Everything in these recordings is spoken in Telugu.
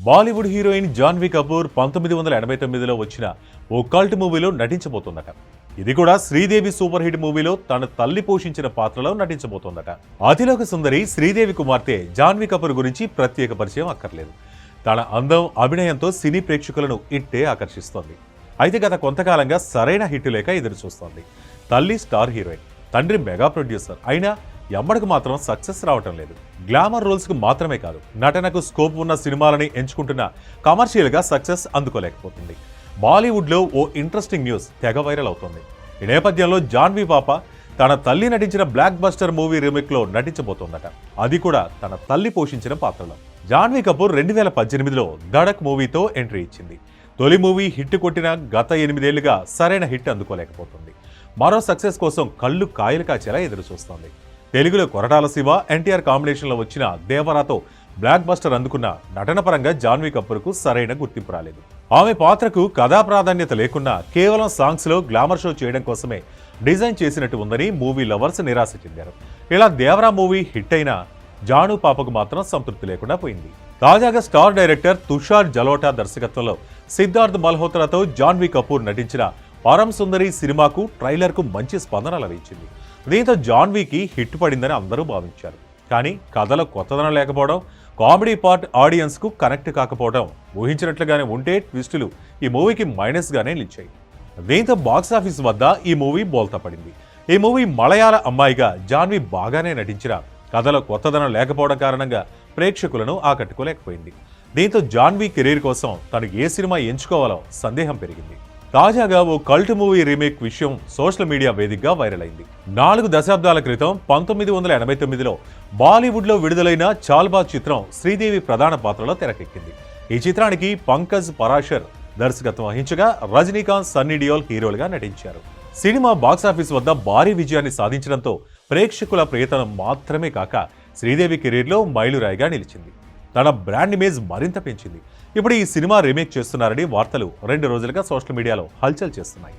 బాలీవుడ్ హీరోయిన్ జాన్వీ కపూర్ 1989లో వచ్చిన ఓ కల్ట్ మూవీలో నటించబోతుందట. ఇది కూడా శ్రీదేవి సూపర్ హిట్ మూవీలో తన తల్లి పోషించిన పాత్రలో నటించబోతోందట. అతిలోక సుందరి శ్రీదేవి కుమార్తె జాన్వీ కపూర్ గురించి ప్రత్యేక పరిచయం అక్కర్లేదు. తన అందం, అభినయంతో సినీ ప్రేక్షకులను ఇట్టే ఆకర్షిస్తోంది. అయితే గత కొంతకాలంగా సరైన హిట్ లేక ఎదురు చూస్తోంది. తల్లి స్టార్ హీరోయిన్, తండ్రి మెగా ప్రొడ్యూసర్ అయినా ఎమ్మడికి మాత్రం సక్సెస్ రావటం లేదు. గ్లామర్ రోల్స్ కు మాత్రమే కాదు, నటనకు స్కోప్ ఉన్న సినిమాలని ఎంచుకుంటున్న కమర్షియల్ గా సక్సెస్ అందుకోలేకపోతుంది. బాలీవుడ్ లో ఓ ఇంట్రెస్టింగ్ న్యూస్ తెగ వైరల్ అవుతుంది. ఈ నేపథ్యంలో జాన్వీ పాప తన తల్లి నటించిన బ్లాక్ బస్టర్ మూవీ రీమేక్ లో నటించబోతోందట. అది కూడా తన తల్లి పోషించిన పాత్రలో. జాన్వీ కపూర్ 2018లో ధడక్ మూవీతో ఎంట్రీ ఇచ్చింది. తొలి మూవీ హిట్ కొట్టిన గత 8 ఏళ్లుగా సరైన హిట్ అందుకోలేకపోతుంది. మరో సక్సెస్ కోసం కళ్ళు కాయలు కాచేలా ఎదురు చూస్తోంది. తెలుగులో కొరటాల శివ, ఎన్టీఆర్ కాంబినేషన్లో వచ్చిన దేవరాతో బ్లాక్ బస్టర్ అందుకున్న నటన పరంగా జాన్వీ కపూర్కు సరైన గుర్తింపు రాలేదు. ఆమె పాత్రకు కథా ప్రాధాన్యత లేకున్నా కేవలం సాంగ్స్లో గ్లామర్ షో చేయడం కోసమే డిజైన్ చేసినట్టు ఉందని మూవీ లవర్స్ నిరాశ చెందారు. ఇలా దేవరా మూవీ హిట్ అయినా జాను పాపకు మాత్రం సంతృప్తి లేకుండా పోయింది. తాజాగా స్టార్ డైరెక్టర్ తుషార్ జలోటా దర్శకత్వంలో సిద్ధార్థ్ మల్హోత్రాతో జాన్వీ కపూర్ నటించిన పరం సుందరి సినిమాకు ట్రైలర్కు మంచి స్పందన లభించింది. దీంతో జాన్వీకి హిట్ పడిందని అందరూ భావించారు. కానీ కథలో కొత్తదనం లేకపోవడం, కామెడీ పార్ట్ ఆడియన్స్కు కనెక్ట్ కాకపోవడం, ఊహించినట్లుగానే ఉంటే ట్విస్టులు ఈ మూవీకి మైనస్గానే నిలిచాయి. దీంతో బాక్సాఫీస్ వద్ద ఈ మూవీ బోల్తా పడింది. ఈ మూవీ మలయాళ అమ్మాయిగా జాన్వీ బాగానే నటించిన కథలో కొత్తదనం లేకపోవడం కారణంగా ప్రేక్షకులను ఆకట్టుకోలేకపోయింది. దీంతో జాన్వీ కెరీర్ కోసం తను ఏ సినిమా ఎంచుకోవాలో సందేహం పెరిగింది. తాజాగా ఓ కల్ట్ మూవీ రీమేక్ విషయం సోషల్ మీడియా వేదికగా వైరల్ అయింది. 4 దశాబ్దాల క్రితం 1989లో బాలీవుడ్లో విడుదలైన చాల్బాజ్ చిత్రం శ్రీదేవి ప్రధాన పాత్రలో తెరకెక్కింది. ఈ చిత్రానికి పంకజ్ పరాశర్ దర్శకత్వం వహించగా రజనీకాంత్, సన్నీ డియోల్ హీరోలుగా నటించారు. సినిమా బాక్సాఫీస్ వద్ద భారీ విజయాన్ని సాధించడంతో ప్రేక్షకుల ప్రియతనం మాత్రమే కాక శ్రీదేవి కెరీర్లో మైలురాయిగా నిలిచింది. తన బ్రాండ్ ఇమేజ్ మరింత పెంచింది. ఇప్పుడు ఈ సినిమా రీమేక్ చేస్తున్నారని వార్తలు 2 రోజులుగా సోషల్ మీడియాలో హల్చల్ చేస్తున్నాయి.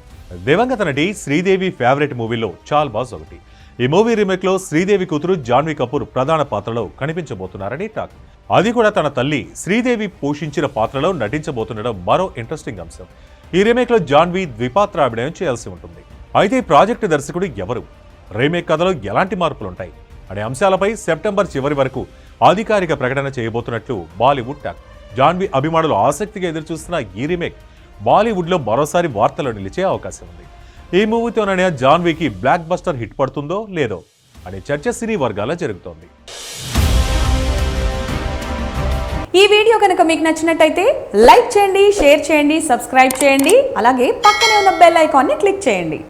దివంగత నటి శ్రీదేవి ఫేవరెట్ మూవీలో చాల్బాజ్ ఒకటి. ఈ మూవీ రీమేక్ లో శ్రీదేవి కూతురు జాన్వీ కపూర్ ప్రధాన పాత్రలో కనిపించబోతున్నారని టాక్. అది కూడా తన తల్లి శ్రీదేవి పోషించిన పాత్రలో నటించబోతుండడం మరో ఇంట్రెస్టింగ్ అంశం. ఈ రీమేక్ లో జాన్వీ ద్విపాత్ర అభినయం చేయాల్సి ఉంటుంది. అయితే ఈ ప్రాజెక్టు దర్శకుడు ఎవరు, రీమేక్ కథలో ఎలాంటి మార్పులుంటాయి అనే అంశాలపై సెప్టెంబర్ చివరి వరకు అధికారిక ప్రకటన చేయబోతున్నట్లు బాలీవుడ్ టాక్. జాన్వీ అభిమానులు ఆసక్తిగా ఎదురుచూస్తున్న ఈ రీమేక్ బాలీవుడ్లో మరోసారి వార్తల్లో నిలిచే అవకాశం ఉంది. ఈ మూవీతోనే జాన్వీకి బ్లాక్ బస్టర్ హిట్ పడుతుందో లేదో అనే చర్చ సినీ వర్గాల్లో జరుగుతోంది. ఈ వీడియో కనుక మీకు నచ్చినట్టయితే లైక్ చేయండి, షేర్ చేయండి, సబ్స్క్రైబ్ చేయండి. అలాగే పక్కనే ఉన్న బెల్ ఐకాన్ని క్లిక్ చేయండి.